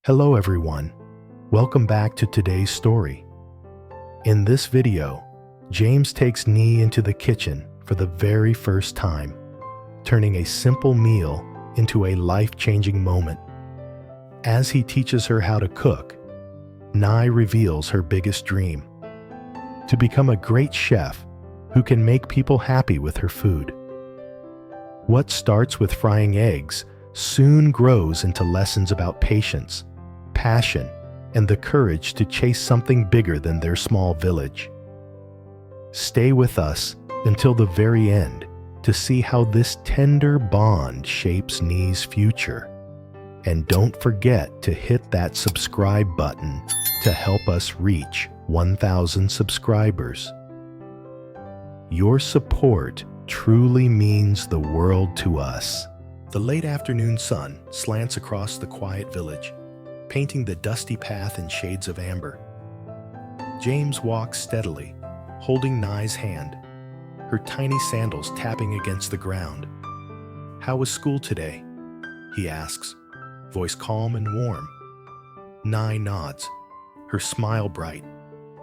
Hello everyone, welcome back to today's story. In this video, James takes Nee into the kitchen for the very first time, turning a simple meal into a life-changing moment. As he teaches her how to cook, Nye reveals her biggest dream: to become a great chef who can make people happy with her food. What starts with frying eggs soon grows into lessons about patience, passion, and the courage to chase something bigger than their small village. Stay with us until the very end to see how this tender bond shapes Nee's future. And don't forget to hit that subscribe button to help us reach 1,000 subscribers. Your support truly means the world to us. The late afternoon sun slants across the quiet village, painting the dusty path in shades of amber. James walks steadily, holding Nye's hand, her tiny sandals tapping against the ground. "How was school today?" he asks, voice calm and warm. Nye nods, her smile bright,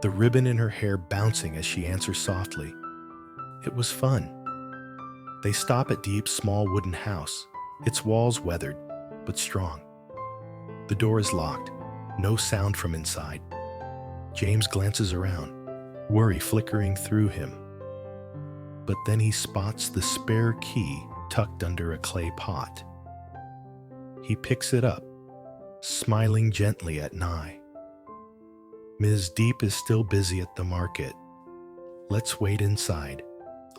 the ribbon in her hair bouncing as she answers softly, "It was fun." They stop at Diep's small wooden house, its walls weathered, but strong. The door is locked, no sound from inside. James glances around, worry flickering through him. But then he spots the spare key tucked under a clay pot. He picks it up, smiling gently at Nye. "Ms. Diep is still busy at the market. Let's wait inside.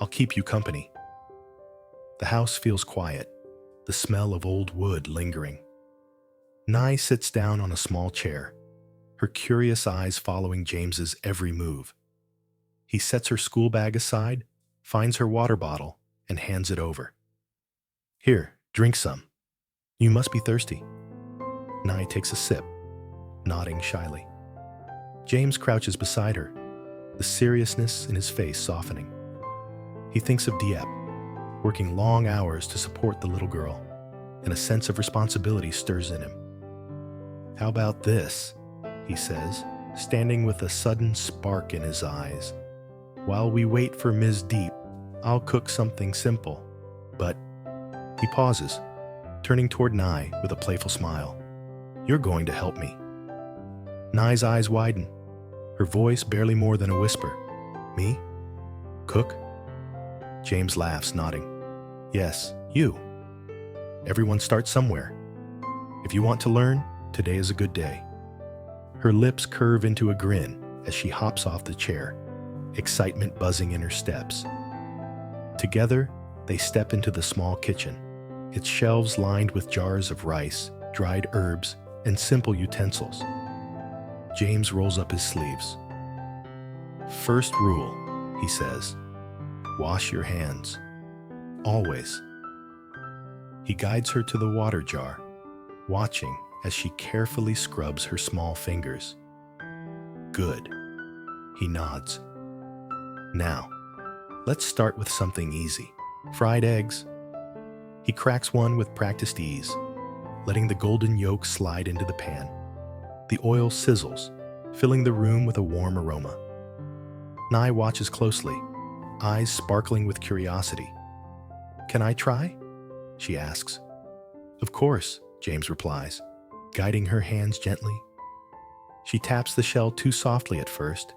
I'll keep you company." The house feels quiet, the smell of old wood lingering. Nye sits down on a small chair, her curious eyes following James's every move. He sets her school bag aside, finds her water bottle, and hands it over. "Here, drink some. You must be thirsty." Nye takes a sip, nodding shyly. James crouches beside her, the seriousness in his face softening. He thinks of Diep, working long hours to support the little girl, and a sense of responsibility stirs in him. "How about this?" he says, standing with a sudden spark in his eyes. "While we wait for Ms. Diep, I'll cook something simple." But he pauses, turning toward Nye with a playful smile. "You're going to help me." Nye's eyes widen, her voice barely more than a whisper. "Me? Cook?" James laughs, nodding. "Yes, you. Everyone starts somewhere. If you want to learn, today is a good day." Her lips curve into a grin as she hops off the chair, excitement buzzing in her steps. Together, they step into the small kitchen, its shelves lined with jars of rice, dried herbs, and simple utensils. James rolls up his sleeves. "First rule," he says, "wash your hands. Always." He guides her to the water jar, watching as she carefully scrubs her small fingers. "Good." He nods. "Now, let's start with something easy. Fried eggs." He cracks one with practiced ease, letting the golden yolk slide into the pan. The oil sizzles, filling the room with a warm aroma. Nye watches closely, eyes sparkling with curiosity. "Can I try?" she asks. "Of course," James replies, guiding her hands gently. She taps the shell too softly at first,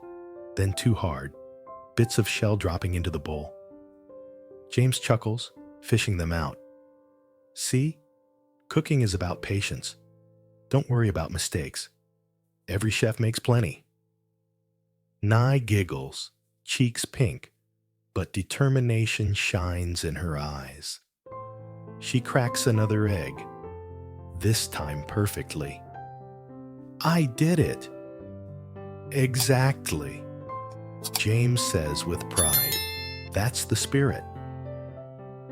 then too hard, bits of shell dropping into the bowl. James chuckles, fishing them out. "See? Cooking is about patience. Don't worry about mistakes. Every chef makes plenty." Nye giggles, cheeks pink, but determination shines in her eyes. She cracks another egg, this time perfectly. "I did it!" "Exactly," James says with pride. "That's the spirit."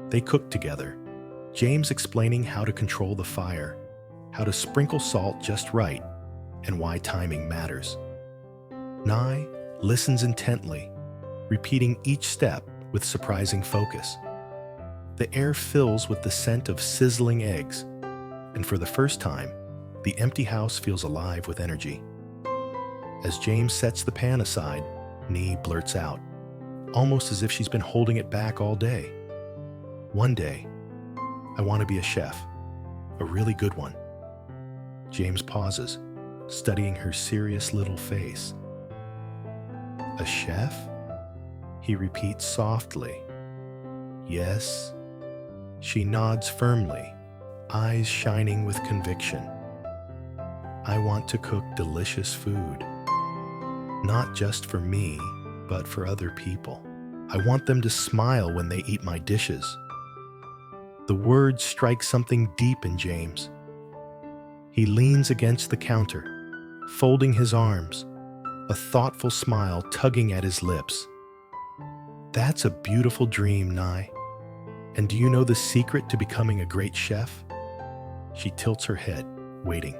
They cook together, James explaining how to control the fire, how to sprinkle salt just right, and why timing matters. Nye listens intently, repeating each step with surprising focus. The air fills with the scent of sizzling eggs, and for the first time, The empty house feels alive with energy. As James sets the pan aside, Nee blurts out, almost as if she's been holding it back all day. "One day, I want to be a chef, a really good one." James pauses, studying her serious little face. "A chef?" he repeats softly. "Yes." She nods firmly, eyes shining with conviction. "I want to cook delicious food. Not just for me, but for other people. I want them to smile when they eat my dishes." The words strike something deep in James. He leans against the counter, folding his arms, a thoughtful smile tugging at his lips. "That's a beautiful dream, Nye. And do you know the secret to becoming a great chef?" She tilts her head, waiting.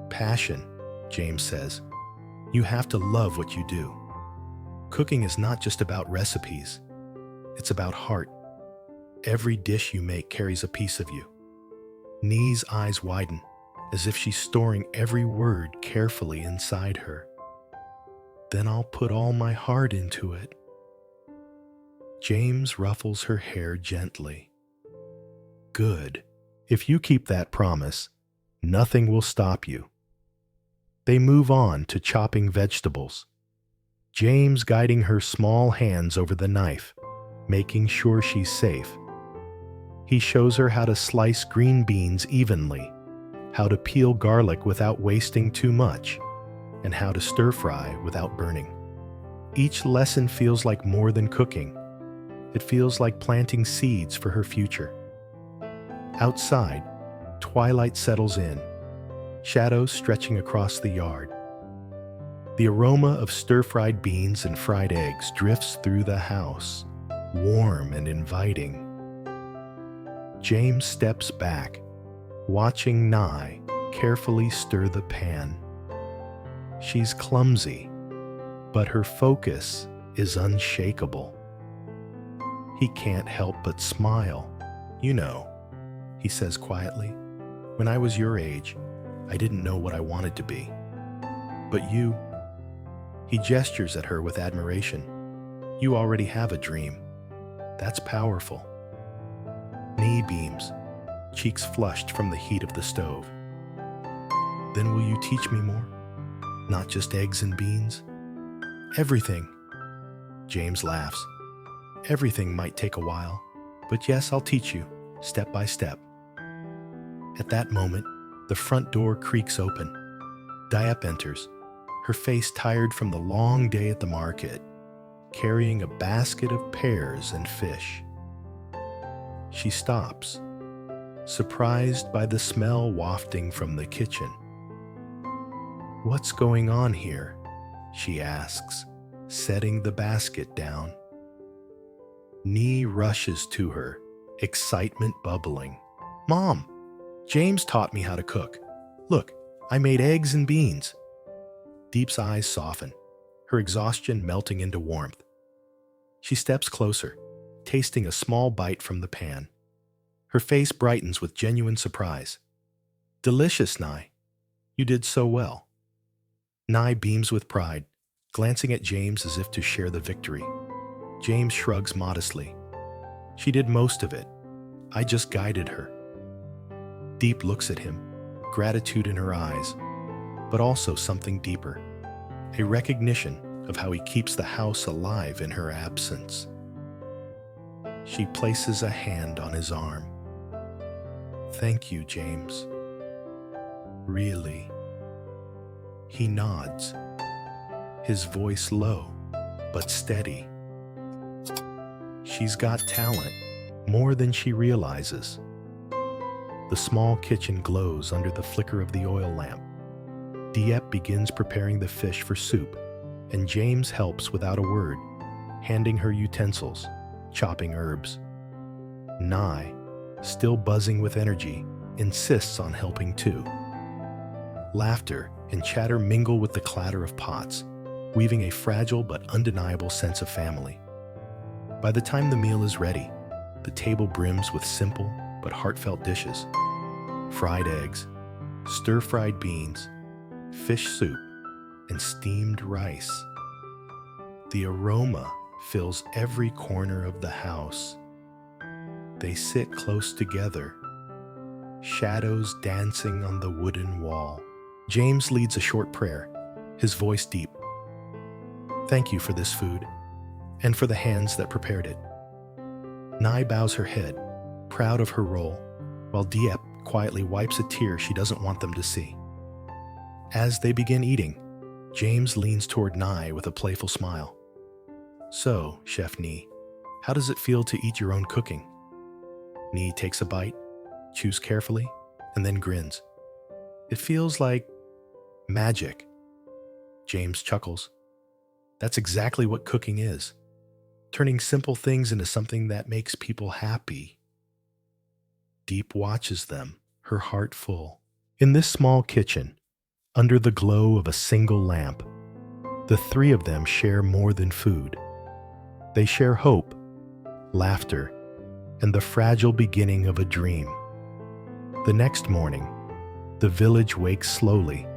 "Passion," James says. "You have to love what you do. Cooking is not just about recipes. It's about heart. Every dish you make carries a piece of you." Nee's eyes widen, as if she's storing every word carefully inside her. "Then I'll put all my heart into it." James ruffles her hair gently. "Good. If you keep that promise, nothing will stop you." They move on to chopping vegetables, James guiding her small hands over the knife, making sure she's safe. He shows her how to slice green beans evenly, how to peel garlic without wasting too much, and how to stir-fry without burning. Each lesson feels like more than cooking. It feels like planting seeds for her future. Outside, twilight settles in, shadows stretching across the yard. The aroma of stir-fried beans and fried eggs drifts through the house, warm and inviting. James steps back, watching Nye carefully stir the pan. She's clumsy, but her focus is unshakable. He can't help but smile. "You know," he says quietly, "when I was your age, I didn't know what I wanted to be. But you..." He gestures at her with admiration. "You already have a dream. That's powerful." Nee beams, cheeks flushed from the heat of the stove. "Then will you teach me more? Not just eggs and beans? Everything." James laughs. "Everything might take a while, but yes, I'll teach you, step by step." At that moment, the front door creaks open. Diep enters, her face tired from the long day at the market, carrying a basket of pears and fish. She stops, surprised by the smell wafting from the kitchen. "What's going on here?" she asks, setting the basket down. Nee rushes to her, excitement bubbling. "Mom, James taught me how to cook. Look, I made eggs and beans." Diep's eyes soften, her exhaustion melting into warmth. She steps closer, tasting a small bite from the pan. Her face brightens with genuine surprise. "Delicious, Nye. You did so well." Nye beams with pride, glancing at James as if to share the victory. James shrugs modestly. "She did most of it. I just guided her." Diep looks at him, gratitude in her eyes, but also something deeper, a recognition of how he keeps the house alive in her absence. She places a hand on his arm. "Thank you, James. Really." He nods, his voice low but steady. She's got talent, more than she realizes. The small kitchen glows under the flicker of the oil lamp. Diep begins preparing the fish for soup, and James helps without a word, handing her utensils, chopping herbs. Nye, still buzzing with energy, insists on helping too. Laughter and chatter mingle with the clatter of pots, weaving a fragile but undeniable sense of family. By the time the meal is ready, the table brims with simple but heartfelt dishes. Fried eggs, stir-fried beans, fish soup, and steamed rice. The aroma fills every corner of the house. They sit close together, shadows dancing on the wooden wall. James leads a short prayer, his voice deep. Thank you for this food, and for the hands that prepared it. Nye bows her head, proud of her role, while Diep quietly wipes a tear she doesn't want them to see. As they begin eating, James leans toward Nye with a playful smile. So, Chef Nye, how does it feel to eat your own cooking? Nye takes a bite, chews carefully, and then grins. It feels like magic. James chuckles. That's exactly what cooking is. Turning simple things into something that makes people happy. Diep watches them, her heart full. In this small kitchen, under the glow of a single lamp, the three of them share more than food. They share hope, laughter, and the fragile beginning of a dream. The next morning, the village wakes slowly,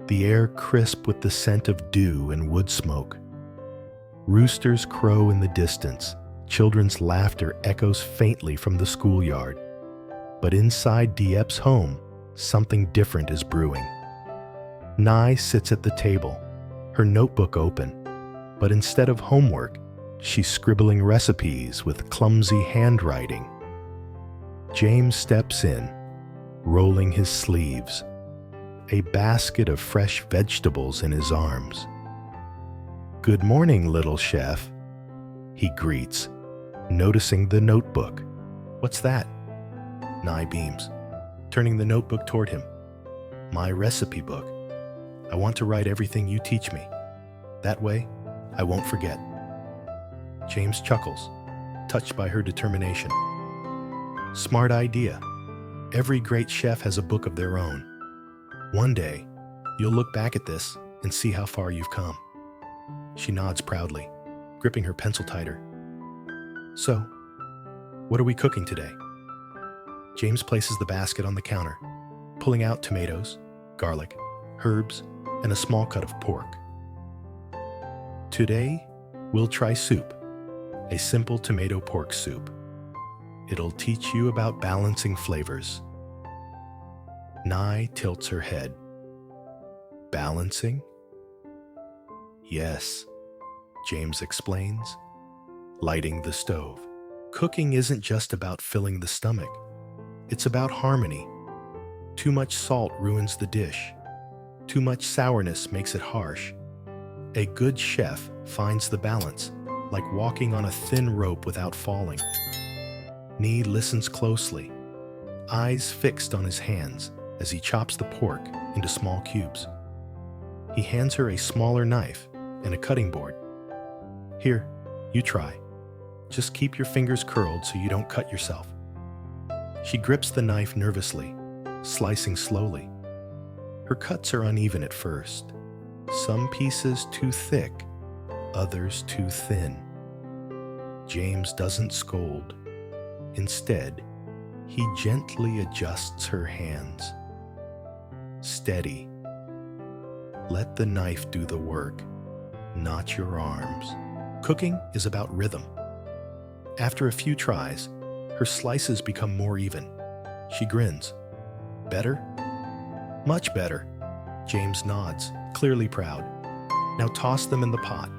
the air crisp with the scent of dew and wood smoke. Roosters crow in the distance, children's laughter echoes faintly from the schoolyard. But inside Diep's home, something different is brewing. Nye sits at the table, her notebook open, but instead of homework, she's scribbling recipes with clumsy handwriting. James steps in, rolling his sleeves, a basket of fresh vegetables in his arms. Good morning, little chef, he greets, noticing the notebook. What's that? Nye beams, turning the notebook toward him. My recipe book. I want to write everything you teach me. That way, I won't forget. James chuckles, touched by her determination. Smart idea. Every great chef has a book of their own. One day, you'll look back at this and see how far you've come. She nods proudly, gripping her pencil tighter. So, what are we cooking today? James places the basket on the counter, pulling out tomatoes, garlic, herbs, and a small cut of pork. Today, we'll try soup, a simple tomato pork soup. It'll teach you about balancing flavors. Nye tilts her head. Balancing? Yes, James explains, lighting the stove. Cooking isn't just about filling the stomach. It's about harmony. Too much salt ruins the dish. Too much sourness makes it harsh. A good chef finds the balance, like walking on a thin rope without falling. Nye listens closely, eyes fixed on his hands as he chops the pork into small cubes. He hands her a smaller knife and a cutting board. Here, you try. Just keep your fingers curled so you don't cut yourself. She grips the knife nervously, slicing slowly. Her cuts are uneven at first. Some pieces too thick, others too thin. James doesn't scold. Instead, he gently adjusts her hands. Steady. Let the knife do the work, not your arms. Cooking is about rhythm. After a few tries, her slices become more even. She grins. Better? Much better. James nods, clearly proud. Now toss them in the pot.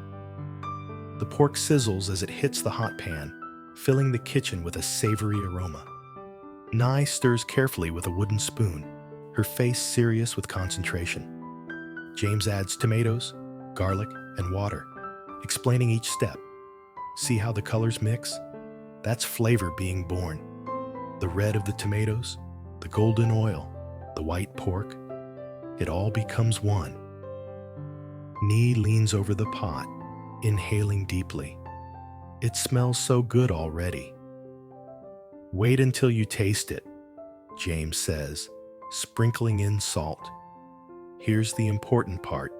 The pork sizzles as it hits the hot pan, filling the kitchen with a savory aroma. Nye stirs carefully with a wooden spoon, her face serious with concentration. James adds tomatoes, garlic, and water, explaining each step. See how the colors mix? That's flavor being born. The red of the tomatoes, the golden oil, the white pork, it all becomes one. Nye leans over the pot, inhaling deeply. It smells so good already. Wait until you taste it, James says, sprinkling in salt. Here's the important part.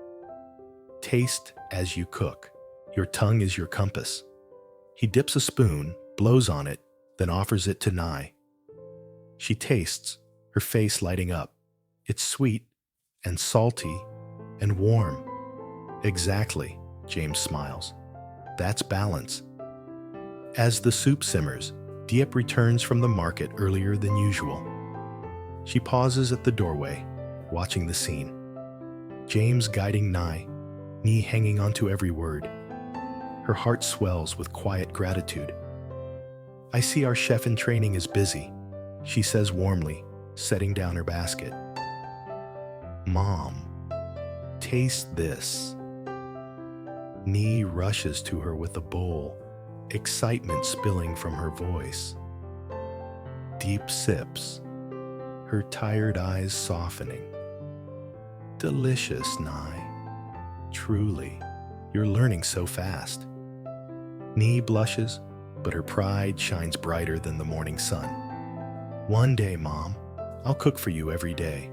Taste as you cook. Your tongue is your compass. He dips a spoon, blows on it, then offers it to Nye. She tastes, her face lighting up. It's sweet and salty and warm. Exactly, James smiles. That's balance. As the soup simmers, Diep returns from the market earlier than usual. She pauses at the doorway, watching the scene. James guiding Nye, knee hanging onto every word. Her heart swells with quiet gratitude. I see our chef in training is busy, she says warmly, setting down her basket. Mom, taste this. Nee rushes to her with a bowl, excitement spilling from her voice. Deep sips, her tired eyes softening. Delicious, Nye. Truly, you're learning so fast. Nee blushes, but her pride shines brighter than the morning sun. One day, Mom, I'll cook for you every day.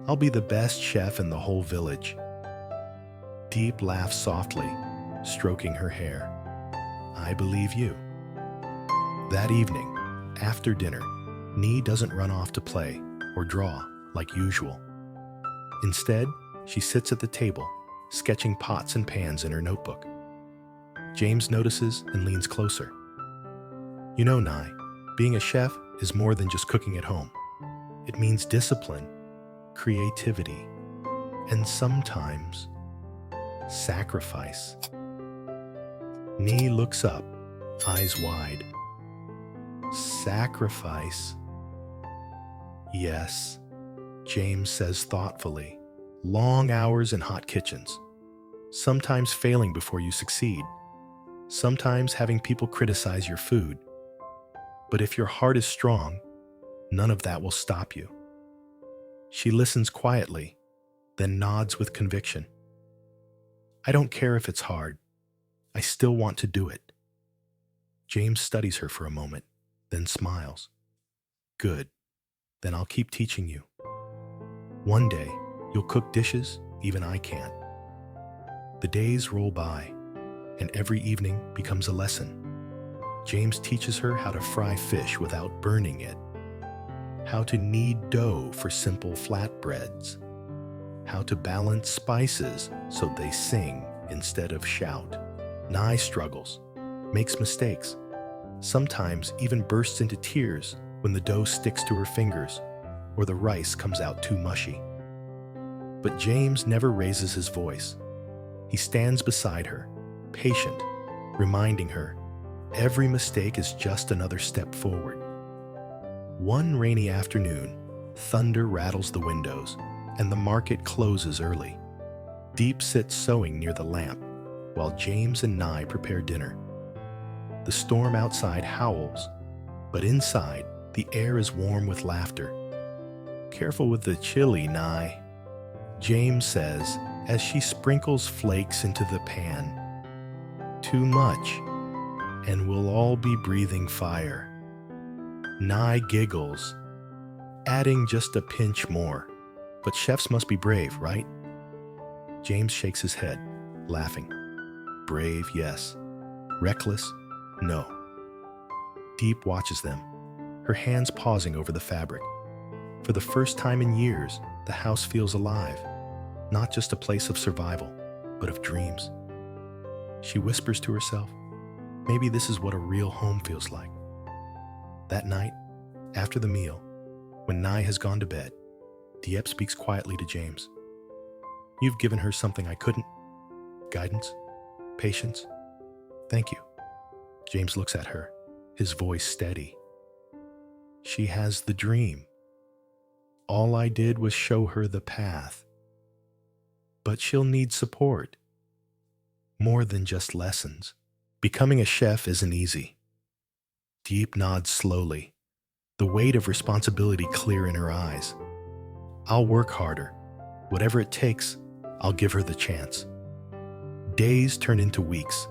I'll be the best chef in the whole village. Diep laughs softly, stroking her hair. I believe you. That evening, after dinner, Nee doesn't run off to play or draw like usual. Instead, she sits at the table, sketching pots and pans in her notebook. James notices and leans closer. You know, Nye, being a chef is more than just cooking at home. It means discipline, creativity, and sometimes sacrifice. Nee looks up, eyes wide. Sacrifice? Yes, James says thoughtfully. Long hours in hot kitchens. Sometimes failing before you succeed. Sometimes having people criticize your food. But if your heart is strong, none of that will stop you. She listens quietly, then nods with conviction. I don't care if it's hard. I still want to do it. James studies her for a moment, then smiles. Good. Then I'll keep teaching you. One day, you'll cook dishes even I can't. The days roll by, and every evening becomes a lesson. James teaches her how to fry fish without burning it, how to knead dough for simple flatbreads, how to balance spices so they sing instead of shout. Nye struggles, makes mistakes, sometimes even bursts into tears when the dough sticks to her fingers or the rice comes out too mushy. But James never raises his voice. He stands beside her, patient, reminding her every mistake is just another step forward. One rainy afternoon, thunder rattles the windows and the market closes early. Diep sits sewing near the lamp while James and Nye prepare dinner. The storm outside howls, but inside, the air is warm with laughter. Careful with the chili, Nye, James says as she sprinkles flakes into the pan. Too much, and we'll all be breathing fire. Nye giggles, adding just a pinch more. But chefs must be brave, right? James shakes his head, laughing. Brave, yes. Reckless, no. Diep watches them, her hands pausing over the fabric. For the first time in years, the house feels alive, not just a place of survival, but of dreams. She whispers to herself, maybe this is what a real home feels like. That night, after the meal, when Nye has gone to bed, Diep speaks quietly to James. You've given her something I couldn't. Guidance, patience. Thank you. James looks at her, his voice steady. She has the dream. All I did was show her the path. But she'll need support. More than just lessons. Becoming a chef isn't easy. Diep nods slowly, the weight of responsibility clear in her eyes. I'll work harder. Whatever it takes, I'll give her the chance. Days turn into weeks,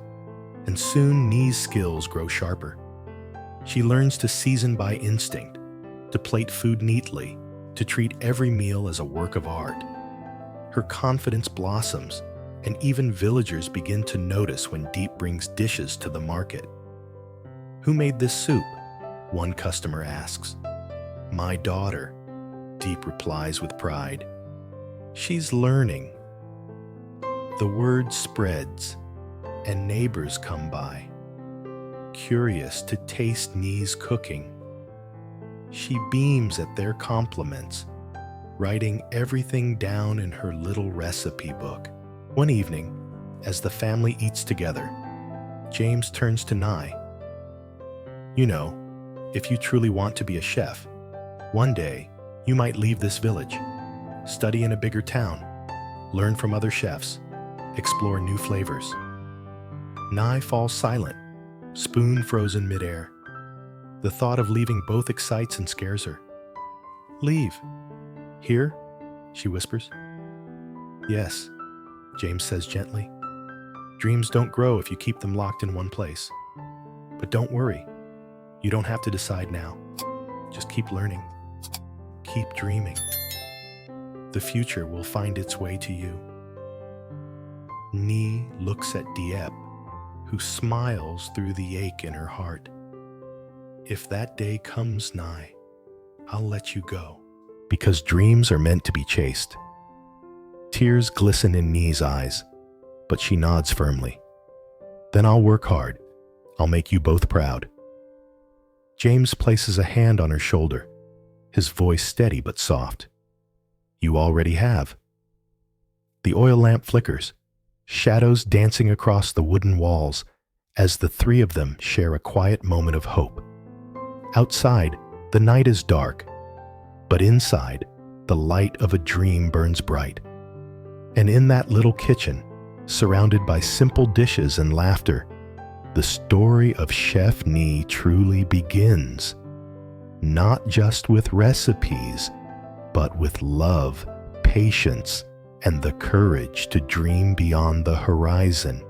and soon Nee's skills grow sharper. She learns to season by instinct, to plate food neatly, to treat every meal as a work of art. Her confidence blossoms, and even villagers begin to notice when Diep brings dishes to the market. Who made this soup? One customer asks. My daughter, Diep replies with pride. She's learning. The word spreads, and neighbors come by, curious to taste Nie's cooking. She beams at their compliments, writing everything down in her little recipe book. One evening, as the family eats together, James turns to Nye. You know, if you truly want to be a chef, one day you might leave this village, study in a bigger town, learn from other chefs, explore new flavors. Nye falls silent, spoon frozen midair. The thought of leaving both excites and scares her. Leave. Here? She whispers. Yes, James says gently. Dreams don't grow if you keep them locked in one place. But don't worry. You don't have to decide now. Just keep learning. Keep dreaming. The future will find its way to you. Nie looks at Diep, who smiles through the ache in her heart. If that day comes, Nye, I'll let you go. Because dreams are meant to be chased. Tears glisten in Nie's eyes, but she nods firmly. Then I'll work hard. I'll make you both proud. James places a hand on her shoulder, his voice steady but soft. You already have. The oil lamp flickers, shadows dancing across the wooden walls as the three of them share a quiet moment of hope. Outside, the night is dark, but inside, the light of a dream burns bright. And in that little kitchen, surrounded by simple dishes and laughter, the story of Chef Nie truly begins. Not just with recipes, but with love, patience, and the courage to dream beyond the horizon.